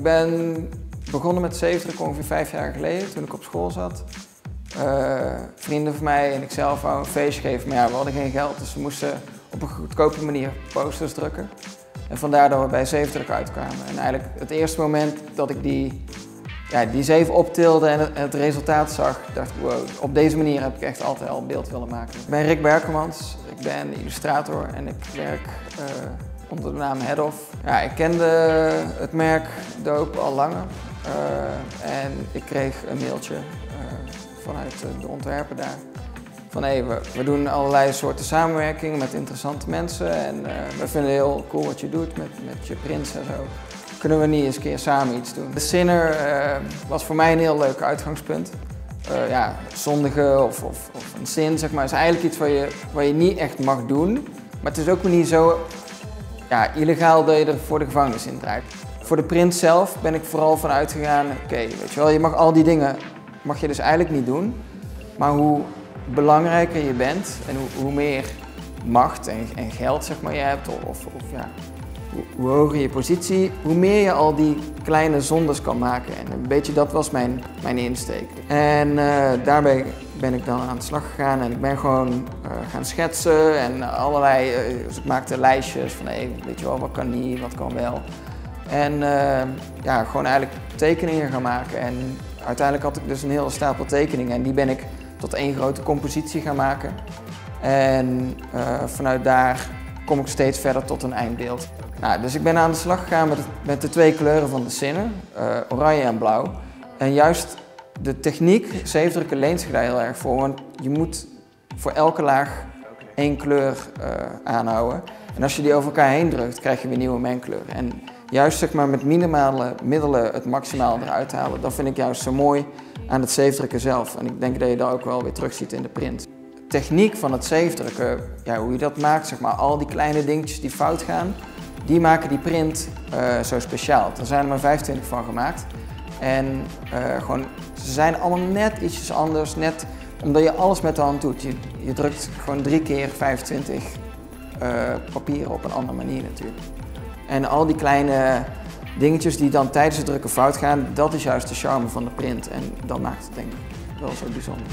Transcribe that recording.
ben begonnen met zeefdrukken ongeveer 5 jaar geleden, toen ik op school zat. Vrienden van mij en ikzelf wouden een feestje geven, maar ja, we hadden geen geld, dus we moesten op een goedkope manier posters drukken. En vandaar dat we bij zeefdruk uitkwamen. En eigenlijk het eerste moment dat ik die zeef optilde en het resultaat zag, dacht ik, wow, op deze manier heb ik echt altijd al een beeld willen maken. Ik ben Rick Berkemans, ik ben illustrator en ik werk onder de naam Head Of. Ja, ik kende het merk Dope al langer en ik kreeg een mailtje vanuit de ontwerper daar. Van hey, we doen allerlei soorten samenwerkingen met interessante mensen en we vinden het heel cool wat je doet met je prints en zo. Kunnen we niet eens een keer samen iets doen? De Sinner was voor mij een heel leuk uitgangspunt. Ja, zondigen of een zin, zeg maar, is eigenlijk iets wat je niet echt mag doen. Maar het is ook niet zo illegaal dat je er voor de gevangenis in draait. Voor de print zelf ben ik vooral van uitgegaan, oké, weet je wel, je mag al die dingen mag je dus eigenlijk niet doen. Maar hoe belangrijker je bent en hoe meer macht en geld, zeg maar, je hebt, hoe hoger je positie, hoe meer je al die kleine zondes kan maken. En een beetje dat was mijn insteek. En daarbij ben ik dan aan de slag gegaan en ik ben gewoon gaan schetsen en allerlei, dus ik maakte lijstjes van hey, weet je wel, wat kan niet, wat kan wel. En gewoon eigenlijk tekeningen gaan maken. En uiteindelijk had ik dus een hele stapel tekeningen en die ben ik tot één grote compositie gaan maken. En vanuit daar kom ik steeds verder tot een eindbeeld. Nou, dus ik ben aan de slag gegaan met de 2 kleuren van de Sinner, oranje en blauw. En juist de techniek, zeefdrukken leent zich daar heel erg voor, want je moet voor elke laag 1 kleur aanhouden. En als je die over elkaar heen drukt, krijg je weer nieuwe mengkleuren. En juist zeg maar, met minimale middelen het maximaal eruit halen, dat vind ik juist zo mooi aan het zeefdrukken zelf. En ik denk dat je dat ook wel weer terug ziet in de print. De techniek van het zeefdrukken, hoe je dat maakt, zeg maar, al die kleine dingetjes die fout gaan, die maken die print zo speciaal. Er zijn er maar 25 van gemaakt. En ze zijn allemaal net ietsjes anders, net omdat je alles met de hand doet. Je drukt gewoon 3 keer 25 papieren op een andere manier natuurlijk. En al die kleine dingetjes die dan tijdens het drukken fout gaan, dat is juist de charme van de print. En dat maakt het denk ik wel zo bijzonder.